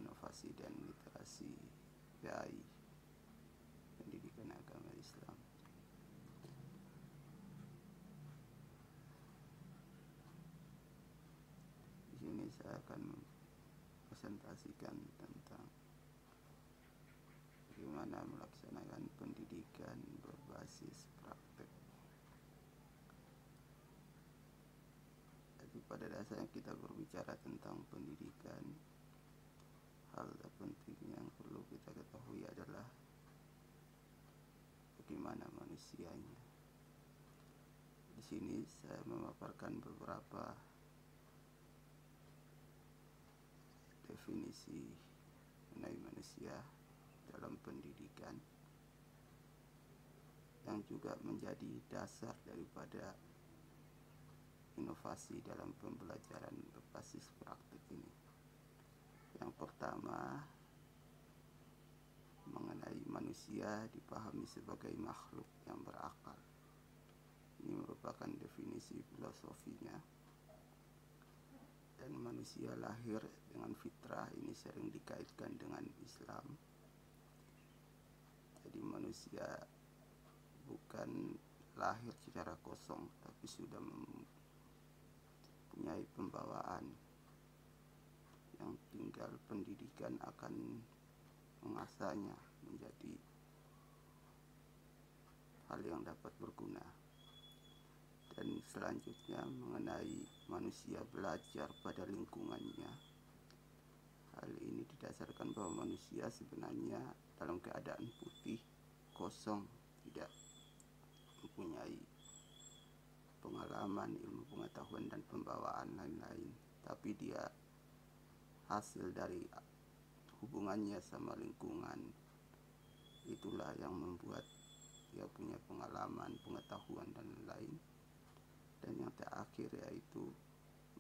Inovasi dan Literasi PAI, Pendidikan Agama Islam. Di sini saya akan presentasikan tentang bagaimana melaksanakan pendidikan berbasis praktek. Jadi pada dasarnya kita berbicara tentang pendidikan, hal terpenting yang perlu kita ketahui adalah bagaimana manusianya. Di sini saya memaparkan beberapa definisi mengenai manusia dalam pendidikan yang juga menjadi dasar daripada inovasi dalam pembelajaran berbasis praktik ini. Yang pertama, mengenai manusia dipahami sebagai makhluk yang berakal. Ini merupakan definisi filosofinya. Dan manusia lahir dengan fitrah, ini sering dikaitkan dengan Islam. Jadi manusia bukan lahir secara kosong, tapi sudah mempunyai pembawaan yang tinggal pendidikan akan mengasahnya menjadi hal yang dapat berguna. Dan selanjutnya mengenai manusia belajar pada lingkungannya. Hal ini didasarkan bahwa manusia sebenarnya dalam keadaan putih, kosong, tidak mempunyai pengalaman, ilmu pengetahuan dan pembawaan lain-lain, tapi dia hasil dari hubungannya sama lingkungan. Itulah yang membuat dia punya pengalaman, pengetahuan dan lain-lain. Dan yang terakhir yaitu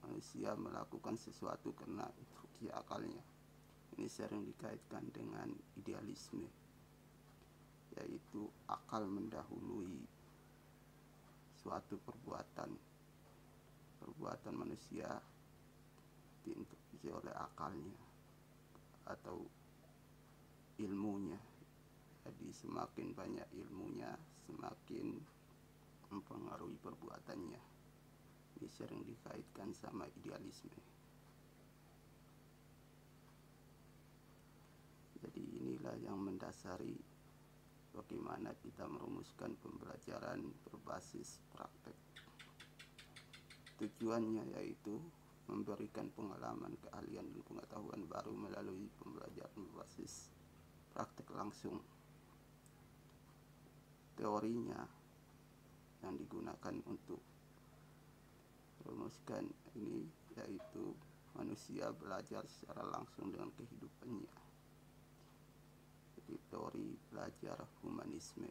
manusia melakukan sesuatu karena instruksi akalnya. Ini sering dikaitkan dengan idealisme, yaitu akal mendahului suatu perbuatan. Perbuatan manusia diintervensi oleh akalnya atau ilmunya. Jadi semakin banyak ilmunya, semakin mempengaruhi perbuatannya. Ini sering dikaitkan sama idealisme. Jadi inilah yang mendasari bagaimana kita merumuskan pembelajaran berbasis praktek. Tujuannya yaitu memberikan pengalaman, keahlian dan pengetahuan baru melalui pembelajaran berbasis praktek langsung. Teorinya yang digunakan untuk rumuskan ini yaitu manusia belajar secara langsung dengan kehidupannya. Jadi teori belajar humanisme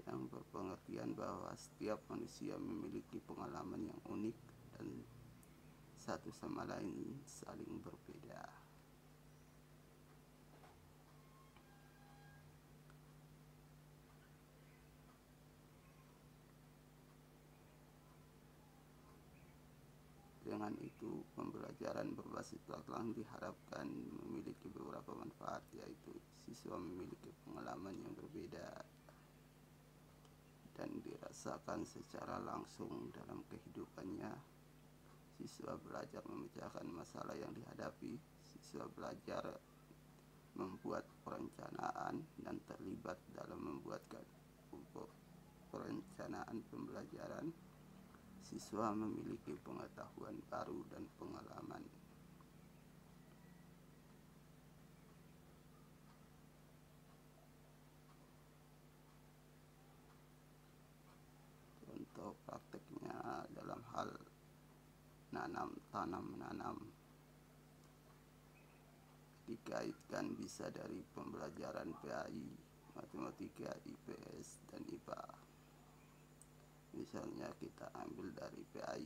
yang berpengertian bahwa setiap manusia memiliki pengalaman yang unik dan satu sama lain saling berbeda. Dengan itu, pembelajaran berbasis praktek diharapkan memiliki beberapa manfaat, yaitu siswa memiliki pengalaman yang berbeda dan dirasakan secara langsung dalam kehidupannya. Siswa belajar memecahkan masalah yang dihadapi. Siswa belajar membuat perencanaan dan terlibat dalam membuat perencanaan pembelajaran. Siswa memiliki pengetahuan baru dan pengalaman. Contoh prakteknya dalam hal tanam-menanam dikaitkan bisa dari pembelajaran PAI, matematika, IPS, dan IPA. Misalnya kita ambil dari PAI,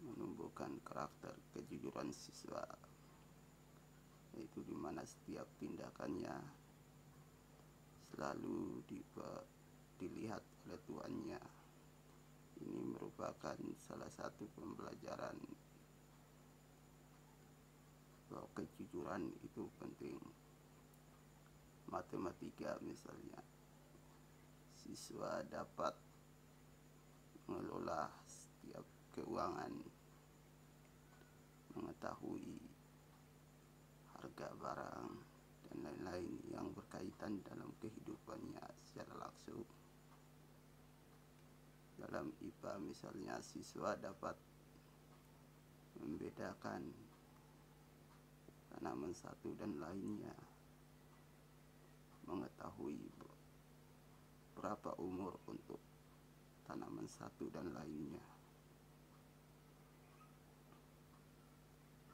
menumbuhkan karakter kejujuran siswa, yaitu di mana setiap tindakannya selalu dilihat oleh tuannya. Ini merupakan salah satu pembelajaran bahwa kejujuran itu penting. Matematika misalnya, siswa dapat mengelola setiap keuangan, mengetahui harga barang dan lain-lain yang berkaitan dalam kehidupannya secara langsung. Dalam IPA misalnya, siswa dapat membedakan tanaman satu dan lainnya, mengetahui berapa umur untuk tanaman satu dan lainnya,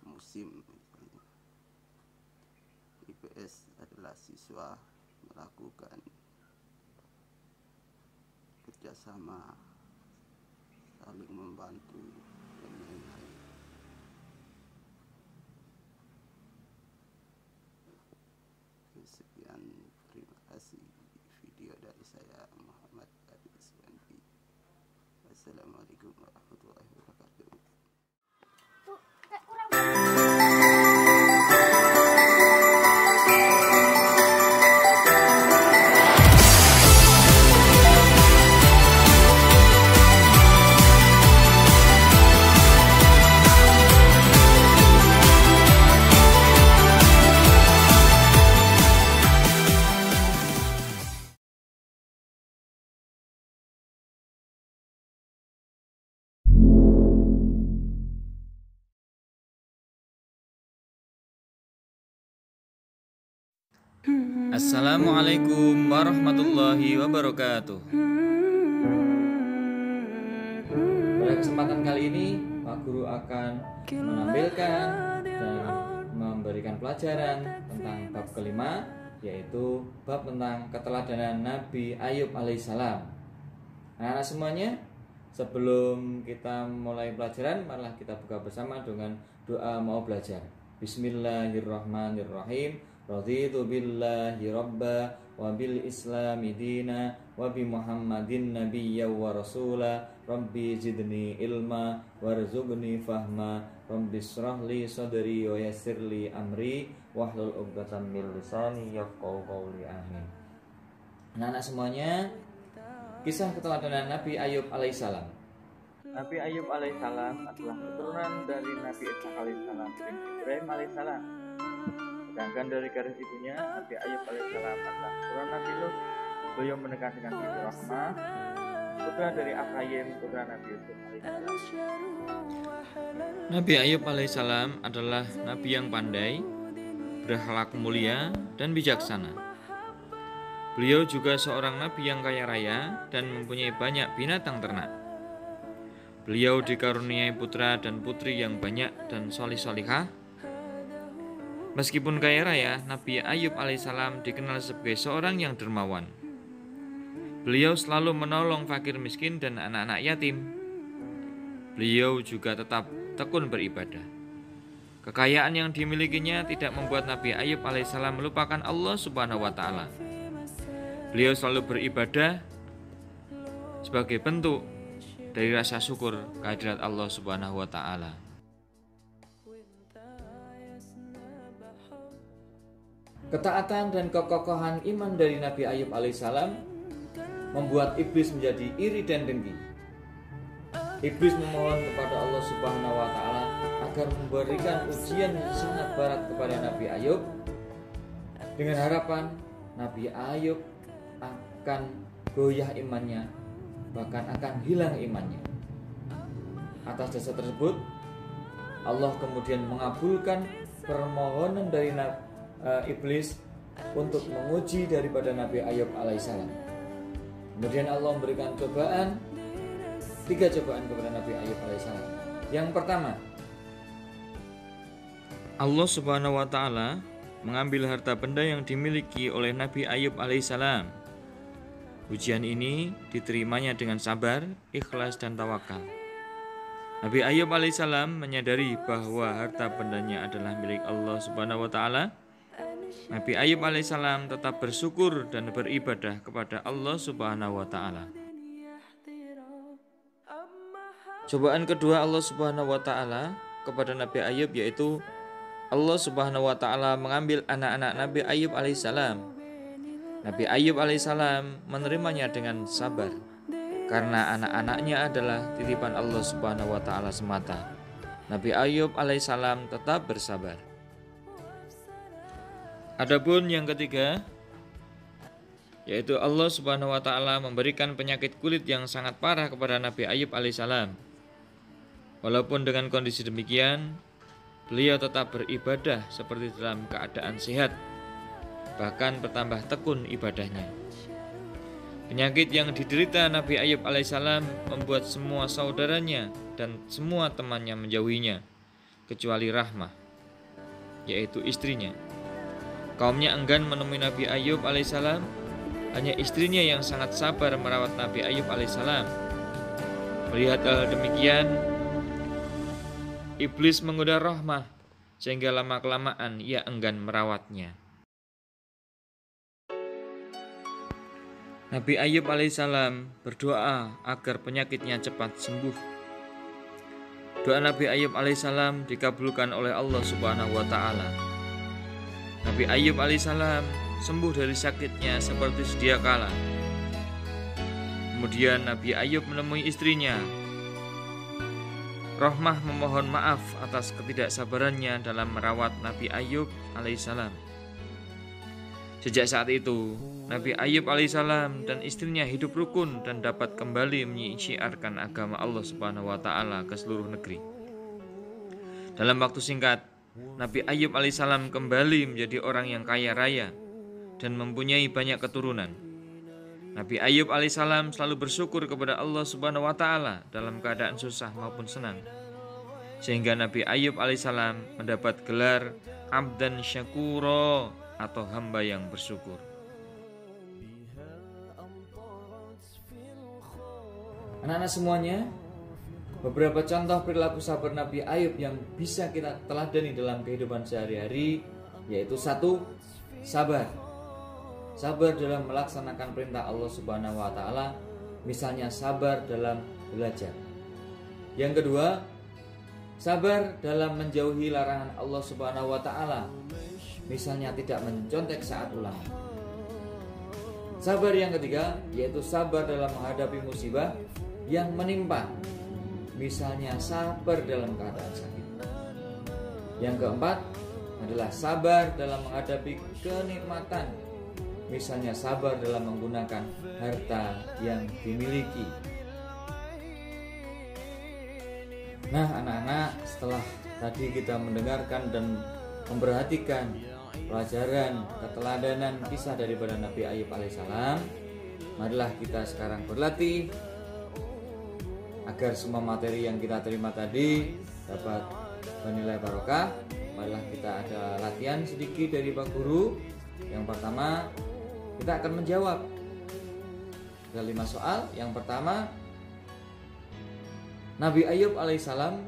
musim misalnya. IPS adalah siswa melakukan kerjasama, saling membantu dan lain-lain. Sekian, terima kasih. Video dari saya, Muhammad Adi Iswandi. Assalamualaikum warahmatullahi wabarakatuh. Assalamualaikum warahmatullahi wabarakatuh. Pada kesempatan kali ini, Pak Guru akan menampilkan dan memberikan pelajaran tentang bab kelima, yaitu bab tentang keteladanan Nabi Ayub alaihissalam. Anak-anak semuanya, sebelum kita mulai pelajaran, marilah kita buka bersama dengan doa mau belajar. Bismillahirrahmanirrahim. Raditu billahi rabba wa bil islami dina wa bi muhammadin nabiyya wa rasula. Rabbi zidni ilma warzuqni fahma. Rabbi shrahli sadri wa yassirli amri wahlul 'uqdatam min lisani yafqahu qawli. Amin. Anak-anak semuanya, kisah keteladanan Nabi Ayub alaihissalam. Nabi Ayub alaihissalam adalah keturunan dari Nabi Ishaq alaihissalam dan Ibrahim alaihissalam. Sedangkan dari garis ibunya, Nabi Ayub alaihissalam adalah keturunan Nabi Lut. Beliau menikah dengan Ibu Rahmah, putra dari Afrayim, putra Nabi Yusuf alaihissalam. Nabi Ayub alaihissalam adalah nabi yang pandai, berakhlak mulia, dan bijaksana. Beliau juga seorang nabi yang kaya raya dan mempunyai banyak binatang ternak. Beliau dikaruniai putra dan putri yang banyak dan solih-solihah. Meskipun kaya raya, Nabi Ayub alaihissalam dikenal sebagai seorang yang dermawan. Beliau selalu menolong fakir miskin dan anak-anak yatim. Beliau juga tetap tekun beribadah. Kekayaan yang dimilikinya tidak membuat Nabi Ayub alaihissalam melupakan Allah Subhanahu wa Ta'ala. Beliau selalu beribadah sebagai bentuk dari rasa syukur kehadirat Allah Subhanahu wa Ta'ala. Ketaatan dan kekokohan iman dari Nabi Ayub alaihissalam membuat iblis menjadi iri dan dengki. Iblis memohon kepada Allah Subhanahu wa Ta'ala agar memberikan ujian yang sangat berat kepada Nabi Ayub, dengan harapan Nabi Ayub akan goyah imannya, bahkan akan hilang imannya. Atas dasar tersebut, Allah kemudian mengabulkan permohonan dari iblis untuk menguji daripada Nabi Ayub alaihissalam. Kemudian Allah memberikan cobaan, 3 cobaan kepada Nabi Ayub alaihissalam. Yang pertama, Allah Subhanahu wa Ta'ala mengambil harta benda yang dimiliki oleh Nabi Ayub alaihissalam. Ujian ini diterimanya dengan sabar, ikhlas, dan tawakal. Nabi Ayub alaihissalam menyadari bahwa harta bendanya adalah milik Allah Subhanahu wa Ta'ala. Nabi Ayub alaihissalam tetap bersyukur dan beribadah kepada Allah Subhanahu wa Ta'ala. Cobaan kedua Allah Subhanahu wa Ta'ala kepada Nabi Ayub yaitu Allah Subhanahu wa taala mengambil anak-anak Nabi Ayub alaihissalam. Nabi Ayub alaihissalam menerimanya dengan sabar karena anak-anaknya adalah titipan Allah Subhanahu wa taala semata. Nabi Ayub alaihissalam tetap bersabar. Adapun yang ketiga, yaitu Allah Subhanahu wa taala memberikan penyakit kulit yang sangat parah kepada Nabi Ayub alaihissalam. Walaupun dengan kondisi demikian, beliau tetap beribadah seperti dalam keadaan sehat, bahkan bertambah tekun ibadahnya. Penyakit yang diderita Nabi Ayub alaihissalam membuat semua saudaranya dan semua temannya menjauhinya, kecuali Rahmah, yaitu istrinya. Kaumnya enggan menemui Nabi Ayub alaihissalam, hanya istrinya yang sangat sabar merawat Nabi Ayub alaihissalam. Melihat hal demikian, iblis menggoda Rahmah, sehingga lama-kelamaan ia enggan merawatnya. Nabi Ayub alaihissalam berdoa agar penyakitnya cepat sembuh. Doa Nabi Ayub alaihissalam dikabulkan oleh Allah Subhanahu wa taala. Nabi Ayub alaihissalam sembuh dari sakitnya seperti sedia kala. Kemudian Nabi Ayub menemui istrinya. Rahmah memohon maaf atas ketidaksabarannya dalam merawat Nabi Ayub alaihissalam. Sejak saat itu, Nabi Ayub alaihissalam dan istrinya hidup rukun dan dapat kembali menyiarkan agama Allah Subhanahu wa taala ke seluruh negeri. Dalam waktu singkat, Nabi Ayub alaihissalam kembali menjadi orang yang kaya raya dan mempunyai banyak keturunan. Nabi Ayub alaihissalam selalu bersyukur kepada Allah Subhanahu wa taala dalam keadaan susah maupun senang. Sehingga Nabi Ayub alaihissalam mendapat gelar Abdan Syakuro atau hamba yang bersyukur. Anak-anak semuanya, beberapa contoh perilaku sabar Nabi Ayub yang bisa kita teladani dalam kehidupan sehari-hari, yaitu 1. Sabar. Sabar dalam melaksanakan perintah Allah Subhanahu wa taala, misalnya sabar dalam belajar. Yang kedua, sabar dalam menjauhi larangan Allah Subhanahu wa taala, misalnya tidak mencontek saat ulang. Sabar yang ketiga, yaitu sabar dalam menghadapi musibah yang menimpa, misalnya sabar dalam keadaan sakit. Yang keempat adalah sabar dalam menghadapi kenikmatan, misalnya sabar dalam menggunakan harta yang dimiliki. Nah anak-anak, setelah tadi kita mendengarkan dan memperhatikan pelajaran keteladanan kisah daripada Nabi Ayub alaihissalam, marilah kita sekarang berlatih agar semua materi yang kita terima tadi dapat bernilai barokah. Marilah kita ada latihan sedikit dari Pak Guru. Yang pertama, kita akan menjawab ada 5 soal. Yang pertama, Nabi Ayub alaihissalam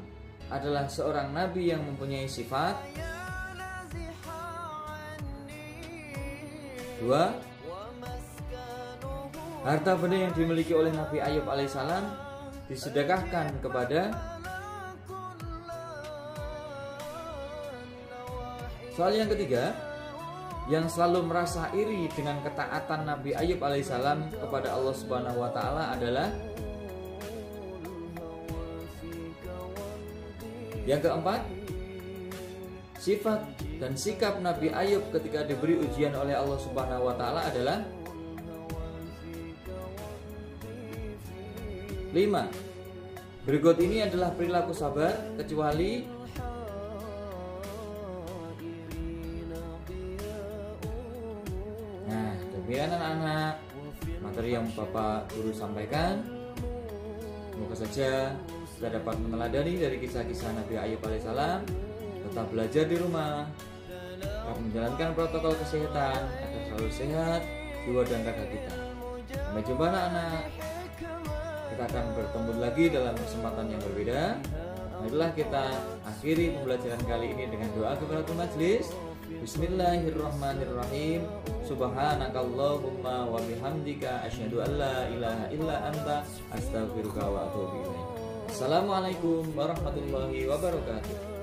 adalah seorang nabi yang mempunyai sifat. 2. Harta benda yang dimiliki oleh Nabi Ayub alaihissalam disedekahkan kepada. Soal yang ketiga, yang selalu merasa iri dengan ketaatan Nabi Ayub alaihissalam kepada Allah Subhanahu wa taala adalah. Yang keempat, sifat dan sikap Nabi Ayub ketika diberi ujian oleh Allah Subhanahu wa taala adalah. 5. Berikut ini adalah perilaku sabar kecuali. Nah, demikian anak-anak materi yang Bapak Guru sampaikan. Semoga saja kita dapat meneladani dari kisah-kisah Nabi Ayub alaihissalam. Tetap belajar di rumah, tetap menjalankan protokol kesehatan agar selalu sehat jiwa dan raga kita. Sampai jumpa anak-anak. Kita akan bertemu lagi dalam kesempatan yang berbeda. Marilah kita akhiri pembelajaran kali ini dengan doa kafaratul majlis. Bismillahirrahmanirrahim. Subhanakallahumma wa bihamdika asyhadu an la ilaha illa anta astaghfiruka wa atubu ilaik. Assalamualaikum warahmatullahi wabarakatuh.